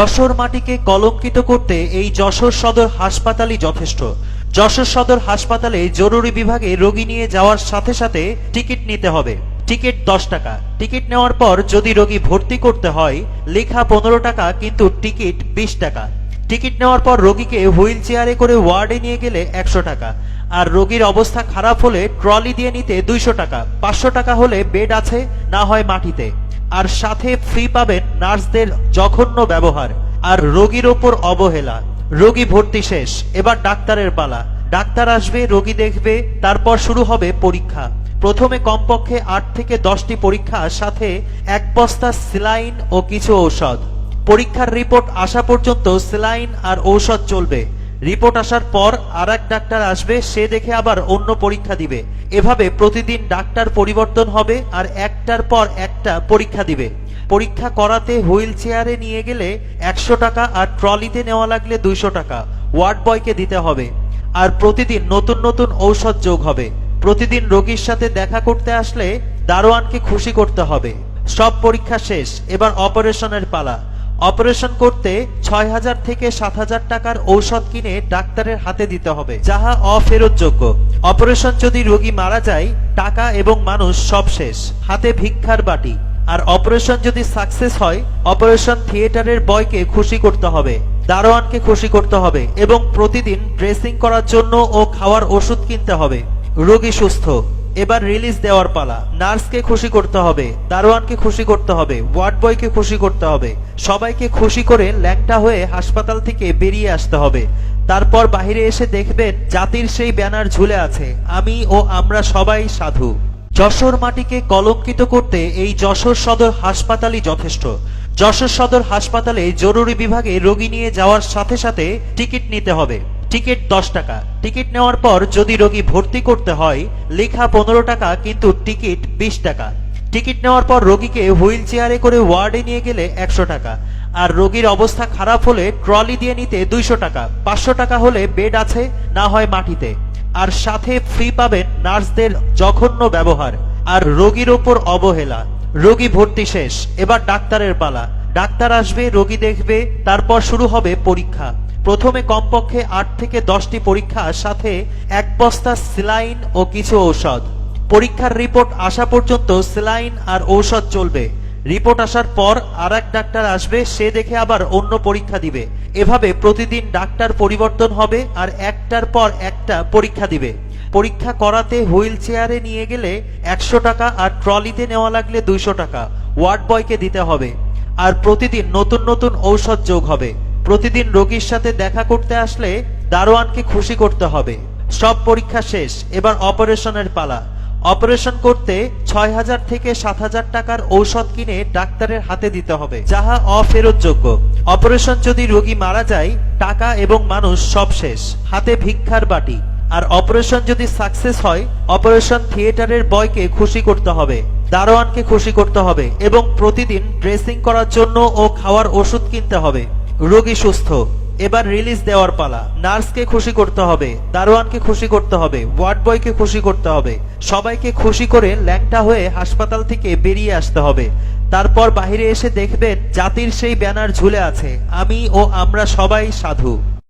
যশোর মাটিকে কলঙ্কিত করতে এই যশোর সদর হাসপাতালই যথেষ্ট। যশোর সদর হাসপাতালে জরুরি বিভাগে রোগী নিয়ে যাওয়ার সাথে সাথে টিকিট নিতে হবে। টিকিট 10 টাকা। টিকিট নেওয়ার পর যদি রোগী ভর্তি করতে হয় লেখা 15 টাকা, কিন্তু টিকিট 20 টাকা। টিকিট নেওয়ার পর রোগীকে হুইল চেয়ারে করে ওয়ার্ডে নিয়ে গেলে 100 টাকা, আর রোগীর অবস্থা খারাপ হলে ট্রলি দিয়ে নিতে 200 টাকা। 500 টাকা হলে বেড আছে, না হয় মাটিতে। আর সাথে ফ্রি পাবেন নার্সদের জঘন্য ব্যবহার আর রোগীর ওপর অবহেলা। রোগী ভর্তি শেষ, এবার ডাক্তারের পালা। ডাক্তার আসবে, রোগী দেখবে, তারপর শুরু হবে পরীক্ষা। প্রথমে কমপক্ষে 8 থেকে 10টি পরীক্ষা, সাথে 1 বস্তা স্যালাইন ও কিছু ঔষধ। পরীক্ষার রিপোর্ট আসা পর্যন্ত স্যালাইন আর ঔষধ চলবে। রিপোর্ট আসার পর আরেক ডাক্তার আসবে, সে দেখে আবার অন্য পরীক্ষা দিবে। এভাবে প্রতিদিন ডাক্তার পরিবর্তন হবে আর একটার পর একটা পরীক্ষা দিবে। পরীক্ষা করাতে হুইল চেয়ারে নিয়ে গেলে 100 টাকা, আর ট্রলিতে নেওয়া লাগলে 200 টাকা ওয়ার্ড বয়কে দিতে হবে। আর প্রতিদিন নতুন নতুন ঔষধ যোগ হবে। প্রতিদিন রোগীর সাথে দেখা করতে আসলে দারোয়ানকে খুশি করতে হবে। সব পরীক্ষা শেষ, এবার অপারেশনের পালা। অপারেশন করতে 6000 থেকে 7000 টাকার ঔষধ কিনে ডাক্তারের হাতে দিতে হবে, যাহা অফেরতযোগ্য। অপারেশন যদি রোগী মারা যায়, টাকা এবং মানুষ সব শেষ, হাতে ভিক্ষার বাটি। আর অপারেশন যদি সাকসেস হয়, অপারেশন থিয়েটারের বয়কে খুশি করতে হবে, দারোয়ানকে খুশি করতে হবে, এবং প্রতিদিন ড্রেসিং করার জন্য ও খাওয়ার ওষুধ কিনতে হবে। রোগী সুস্থ, এবার রিলিজ দেওয়ার পালা। নার্সকে খুশি করতে হবে, দারোয়ানকে খুশি করতে হবে, ওয়ার্ড বয়কে খুশি করতে হবে। সবাইকে খুশি করে ল্যাংটা হয়ে হাসপাতাল থেকে বেরিয়ে আসতে হবে। তারপর বাহিরে এসে দেখবেন জাতির সেই ব্যানার ঝুলে আছে, আমি ও আমরা সবাই সাধু। যশোর মাটিকে কলঙ্কিত করতে এই যশোর সদর হাসপাতালই যথেষ্ট। যশোর সদর হাসপাতালে জরুরি বিভাগে রোগী নিয়ে যাওয়ার সাথে সাথে টিকিট নিতে হবে। টিকিট 10 টাকা। টিকিট নেওয়ার পর যদি রোগী ভর্তি করতে হয় লেখা 15 টাকা, কিন্তু টিকিট 20 টাকা। টিকিট নেওয়ার পর রোগীকে হুইল চেয়ারে করে ওয়ার্ডে নিয়ে গেলে 100 টাকা, আর রোগীর অবস্থা খারাপ হলে ট্রলি দিয়ে নিতে 200 টাকা। 500 টাকা হলে বেড আছে, না হয় মাটিতে। আর সাথে ফ্রি পাবেন নার্সদের জঘন্য ব্যবহার আর রোগীর ওপর অবহেলা। রোগী ভর্তি শেষ, এবার ডাক্তারের পালা। ডাক্তার আসবে, রোগী দেখবে, তারপর শুরু হবে পরীক্ষা। প্রথমে কমপক্ষে 8 থেকে 10টি পরীক্ষা, সাথে 1 বস্তা স্যালাইন ও কিছু ঔষধ। পরীক্ষার রিপোর্ট আসা পর্যন্ত স্যালাইন আর ঔষধ চলবে। রিপোর্ট আসার পর আরেক ডাক্তার আসবে, সে দেখে আবার অন্য পরীক্ষা দিবে। এভাবে প্রতিদিন ডাক্তার পরিবর্তন হবে আর একটার পর একটা পরীক্ষা দিবে। পরীক্ষা করাতে হুইল চেয়ারে নিয়ে গেলে 100 টাকা, আর ট্রলিতে নেওয়া লাগলে 200 টাকা ওয়ার্ড বয়কে দিতে হবে। আর প্রতিদিন নতুন নতুন ঔষধ যোগ হবে। প্রতিদিন রোগীর সাথে দেখা করতে আসলে দারোয়ানকে খুশি করতে হবে। সব পরীক্ষা শেষ, এবার অপারেশনের পালা। অপারেশন করতে 6000 থেকে 7000 টাকার ঔষধ কিনে ডাক্তারের হাতে দিতে হবে, যাহা অফেরতযোগ্য। অপারেশন যদি রোগী মারা যায়, টাকা এবং মানুষ সব শেষ, হাতে ভিক্ষার বাটি। আর অপারেশন যদি সাকসেস হয়, অপারেশন থিয়েটারের বয়কে খুশি করতে হবে, দারোয়ানকে খুশি করতে হবে, এবং প্রতিদিন ড্রেসিং করার জন্য ও খাওয়ার ওষুধ কিনতে হবে। রোগী সুস্থ, এবার রিলিজ দেওয়ার পালা। নার্সকে খুশি করতে হবে, দারোয়ানকে খুশি করতে হবে, ওয়ার্ড বয়কে খুশি করতে হবে। সবাইকে খুশি করে ল্যাংটা হয়ে হাসপাতাল থেকে বেরিয়ে আসতে হবে। তারপর বাহিরে এসে দেখবেন জাতির সেই ব্যানার ঝুলে আছে, আমি ও আমরা সবাই সাধু।